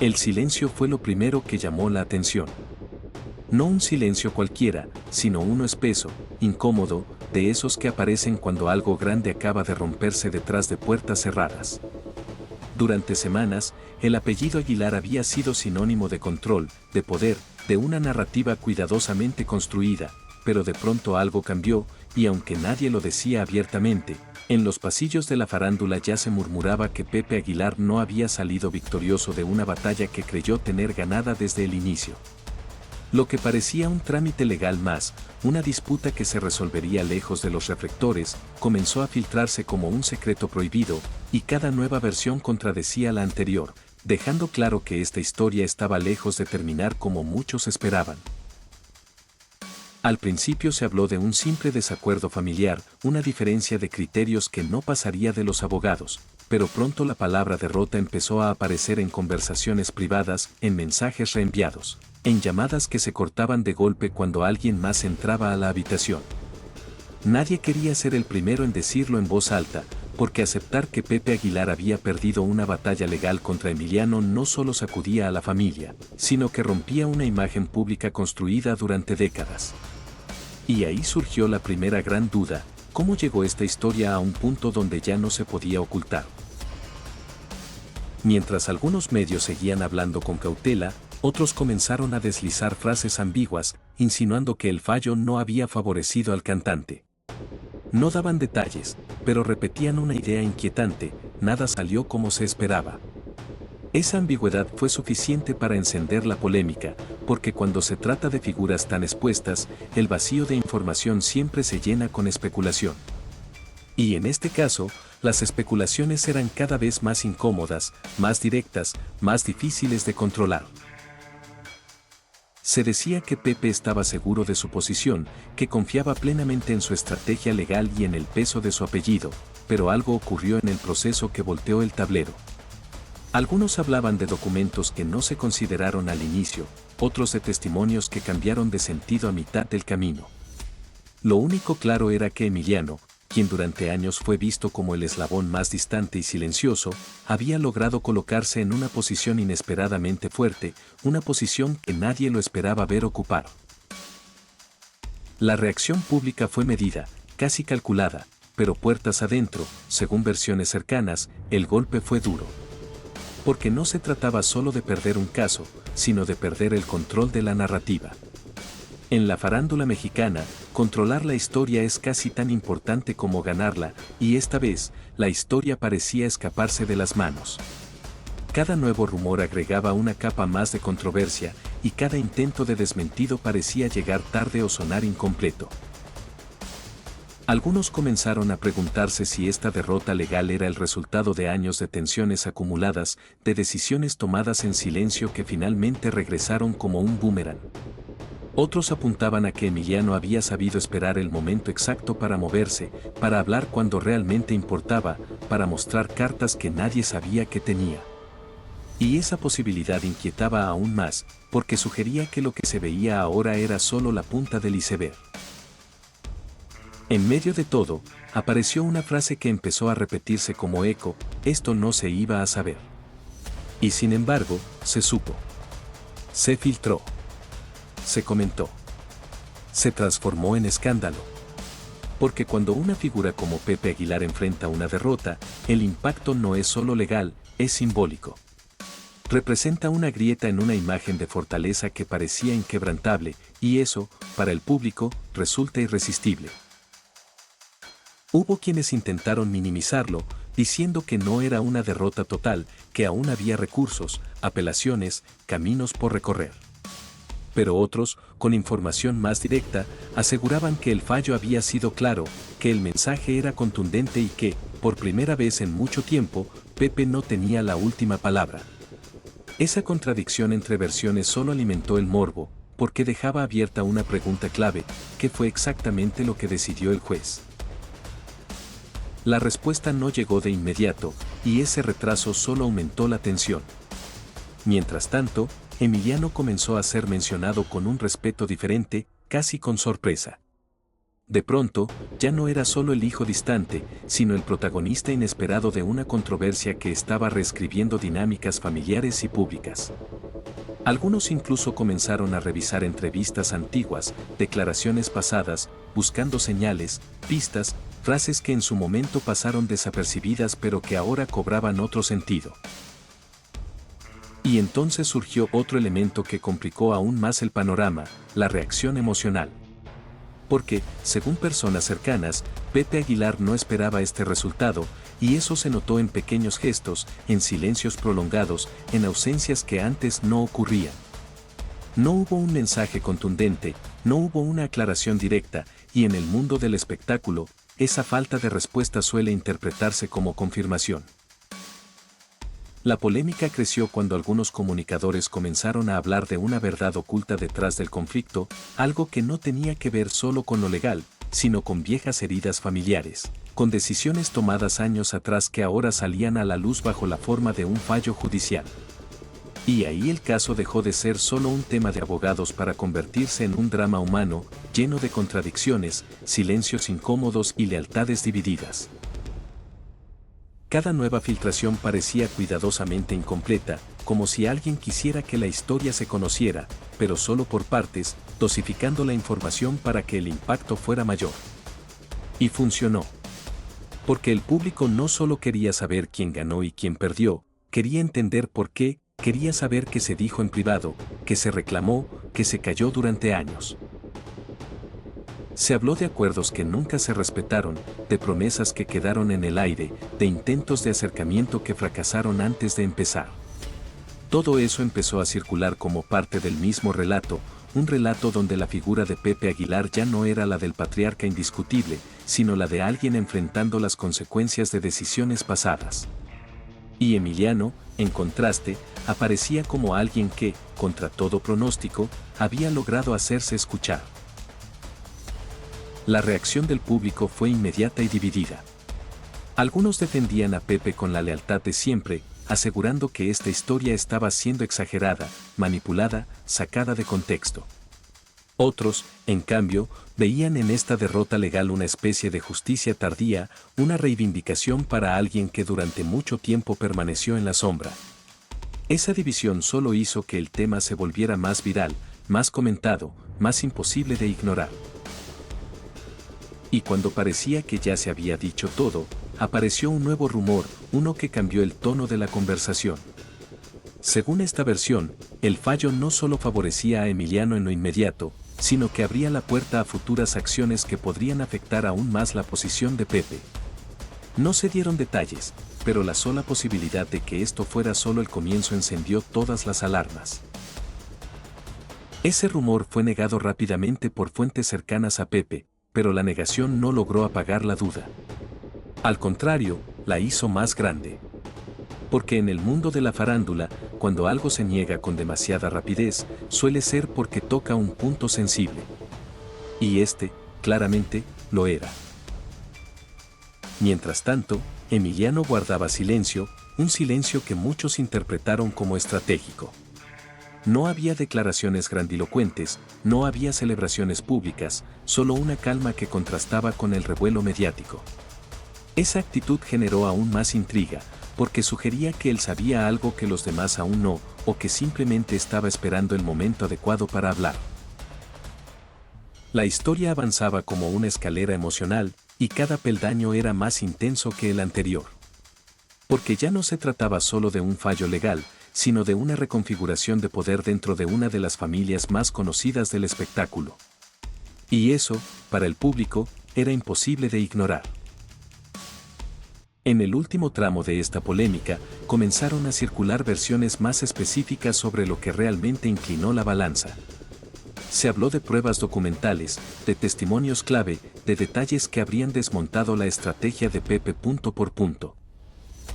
El silencio fue lo primero que llamó la atención. No un silencio cualquiera, sino uno espeso, incómodo, de esos que aparecen cuando algo grande acaba de romperse detrás de puertas cerradas. Durante semanas, el apellido Aguilar había sido sinónimo de control, de poder, de una narrativa cuidadosamente construida, pero de pronto algo cambió, y aunque nadie lo decía abiertamente, en los pasillos de la farándula ya se murmuraba que Pepe Aguilar no había salido victorioso de una batalla que creyó tener ganada desde el inicio. Lo que parecía un trámite legal más, una disputa que se resolvería lejos de los reflectores, comenzó a filtrarse como un secreto prohibido, y cada nueva versión contradecía la anterior, dejando claro que esta historia estaba lejos de terminar como muchos esperaban. Al principio se habló de un simple desacuerdo familiar, una diferencia de criterios que no pasaría de los abogados, pero pronto la palabra derrota empezó a aparecer en conversaciones privadas, en mensajes reenviados, en llamadas que se cortaban de golpe cuando alguien más entraba a la habitación. Nadie quería ser el primero en decirlo en voz alta, porque aceptar que Pepe Aguilar había perdido una batalla legal contra Emiliano no solo sacudía a la familia, sino que rompía una imagen pública construida durante décadas. Y ahí surgió la primera gran duda: ¿cómo llegó esta historia a un punto donde ya no se podía ocultar? Mientras algunos medios seguían hablando con cautela, otros comenzaron a deslizar frases ambiguas, insinuando que el fallo no había favorecido al cantante. No daban detalles, pero repetían una idea inquietante: nada salió como se esperaba. Esa ambigüedad fue suficiente para encender la polémica, porque cuando se trata de figuras tan expuestas, el vacío de información siempre se llena con especulación. Y en este caso, las especulaciones eran cada vez más incómodas, más directas, más difíciles de controlar. Se decía que Pepe estaba seguro de su posición, que confiaba plenamente en su estrategia legal y en el peso de su apellido, pero algo ocurrió en el proceso que volteó el tablero. Algunos hablaban de documentos que no se consideraron al inicio, otros de testimonios que cambiaron de sentido a mitad del camino. Lo único claro era que Emiliano, quien durante años fue visto como el eslabón más distante y silencioso, había logrado colocarse en una posición inesperadamente fuerte, una posición que nadie lo esperaba ver ocupar. La reacción pública fue medida, casi calculada, pero puertas adentro, según versiones cercanas, el golpe fue duro. Porque no se trataba solo de perder un caso, sino de perder el control de la narrativa. En la farándula mexicana, controlar la historia es casi tan importante como ganarla, y esta vez, la historia parecía escaparse de las manos. Cada nuevo rumor agregaba una capa más de controversia, y cada intento de desmentido parecía llegar tarde o sonar incompleto. Algunos comenzaron a preguntarse si esta derrota legal era el resultado de años de tensiones acumuladas, de decisiones tomadas en silencio que finalmente regresaron como un boomerang. Otros apuntaban a que Emiliano había sabido esperar el momento exacto para moverse, para hablar cuando realmente importaba, para mostrar cartas que nadie sabía que tenía. Y esa posibilidad inquietaba aún más, porque sugería que lo que se veía ahora era solo la punta del iceberg. En medio de todo, apareció una frase que empezó a repetirse como eco: esto no se iba a saber. Y sin embargo, se supo. Se filtró. Se comentó. Se transformó en escándalo. Porque cuando una figura como Pepe Aguilar enfrenta una derrota, el impacto no es solo legal, es simbólico. Representa una grieta en una imagen de fortaleza que parecía inquebrantable, y eso, para el público, resulta irresistible. Hubo quienes intentaron minimizarlo, diciendo que no era una derrota total, que aún había recursos, apelaciones, caminos por recorrer. Pero otros, con información más directa, aseguraban que el fallo había sido claro, que el mensaje era contundente y que, por primera vez en mucho tiempo, Pepe no tenía la última palabra. Esa contradicción entre versiones solo alimentó el morbo, porque dejaba abierta una pregunta clave: ¿qué fue exactamente lo que decidió el juez? La respuesta no llegó de inmediato, y ese retraso solo aumentó la tensión. Mientras tanto, Emiliano comenzó a ser mencionado con un respeto diferente, casi con sorpresa. De pronto, ya no era solo el hijo distante, sino el protagonista inesperado de una controversia que estaba reescribiendo dinámicas familiares y públicas. Algunos incluso comenzaron a revisar entrevistas antiguas, declaraciones pasadas, buscando señales, pistas, frases que en su momento pasaron desapercibidas pero que ahora cobraban otro sentido. Y entonces surgió otro elemento que complicó aún más el panorama, la reacción emocional. Porque, según personas cercanas, Pepe Aguilar no esperaba este resultado, y eso se notó en pequeños gestos, en silencios prolongados, en ausencias que antes no ocurrían. No hubo un mensaje contundente, no hubo una aclaración directa, y en el mundo del espectáculo, esa falta de respuesta suele interpretarse como confirmación. La polémica creció cuando algunos comunicadores comenzaron a hablar de una verdad oculta detrás del conflicto, algo que no tenía que ver solo con lo legal, sino con viejas heridas familiares, con decisiones tomadas años atrás que ahora salían a la luz bajo la forma de un fallo judicial. Y ahí el caso dejó de ser solo un tema de abogados para convertirse en un drama humano, lleno de contradicciones, silencios incómodos y lealtades divididas. Cada nueva filtración parecía cuidadosamente incompleta, como si alguien quisiera que la historia se conociera, pero solo por partes, dosificando la información para que el impacto fuera mayor. Y funcionó. Porque el público no solo quería saber quién ganó y quién perdió, quería entender por qué, quería saber qué se dijo en privado, qué se reclamó, qué se cayó durante años. Se habló de acuerdos que nunca se respetaron, de promesas que quedaron en el aire, de intentos de acercamiento que fracasaron antes de empezar. Todo eso empezó a circular como parte del mismo relato, un relato donde la figura de Pepe Aguilar ya no era la del patriarca indiscutible, sino la de alguien enfrentando las consecuencias de decisiones pasadas. Y Emiliano, en contraste, aparecía como alguien que, contra todo pronóstico, había logrado hacerse escuchar. La reacción del público fue inmediata y dividida. Algunos defendían a Pepe con la lealtad de siempre, asegurando que esta historia estaba siendo exagerada, manipulada, sacada de contexto. Otros, en cambio, veían en esta derrota legal una especie de justicia tardía, una reivindicación para alguien que durante mucho tiempo permaneció en la sombra. Esa división solo hizo que el tema se volviera más viral, más comentado, más imposible de ignorar. Y cuando parecía que ya se había dicho todo, apareció un nuevo rumor, uno que cambió el tono de la conversación. Según esta versión, el fallo no solo favorecía a Emiliano en lo inmediato, sino que abría la puerta a futuras acciones que podrían afectar aún más la posición de Pepe. No se dieron detalles, pero la sola posibilidad de que esto fuera solo el comienzo encendió todas las alarmas. Ese rumor fue negado rápidamente por fuentes cercanas a Pepe, pero la negación no logró apagar la duda. Al contrario, la hizo más grande. Porque en el mundo de la farándula, cuando algo se niega con demasiada rapidez, suele ser porque toca un punto sensible. Y este, claramente, lo era. Mientras tanto, Emiliano guardaba silencio, un silencio que muchos interpretaron como estratégico. No había declaraciones grandilocuentes, no había celebraciones públicas, solo una calma que contrastaba con el revuelo mediático. Esa actitud generó aún más intriga, porque sugería que él sabía algo que los demás aún no, o que simplemente estaba esperando el momento adecuado para hablar. La historia avanzaba como una escalera emocional, y cada peldaño era más intenso que el anterior. Porque ya no se trataba solo de un fallo legal, sino de una reconfiguración de poder dentro de una de las familias más conocidas del espectáculo. Y eso, para el público, era imposible de ignorar. En el último tramo de esta polémica, comenzaron a circular versiones más específicas sobre lo que realmente inclinó la balanza. Se habló de pruebas documentales, de testimonios clave, de detalles que habrían desmontado la estrategia de Pepe punto por punto.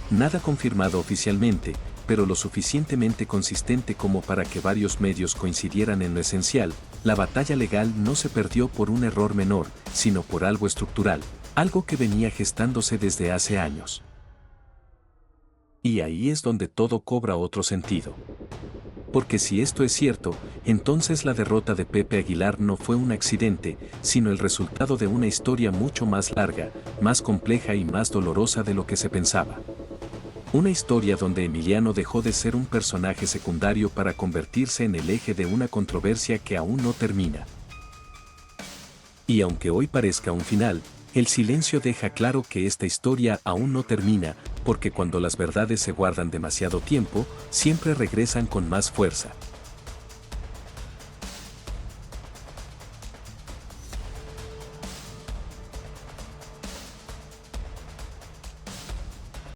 Nada confirmado oficialmente, pero lo suficientemente consistente como para que varios medios coincidieran en lo esencial: la batalla legal no se perdió por un error menor, sino por algo estructural, algo que venía gestándose desde hace años. Y ahí es donde todo cobra otro sentido. porque si esto es cierto, entonces la derrota de Pepe Aguilar no fue un accidente, sino el resultado de una historia mucho más larga, más compleja y más dolorosa de lo que se pensaba. Una historia donde Emiliano dejó de ser un personaje secundario para convertirse en el eje de una controversia que aún no termina. Y aunque hoy parezca un final, el silencio deja claro que esta historia aún no termina, porque cuando las verdades se guardan demasiado tiempo, siempre regresan con más fuerza.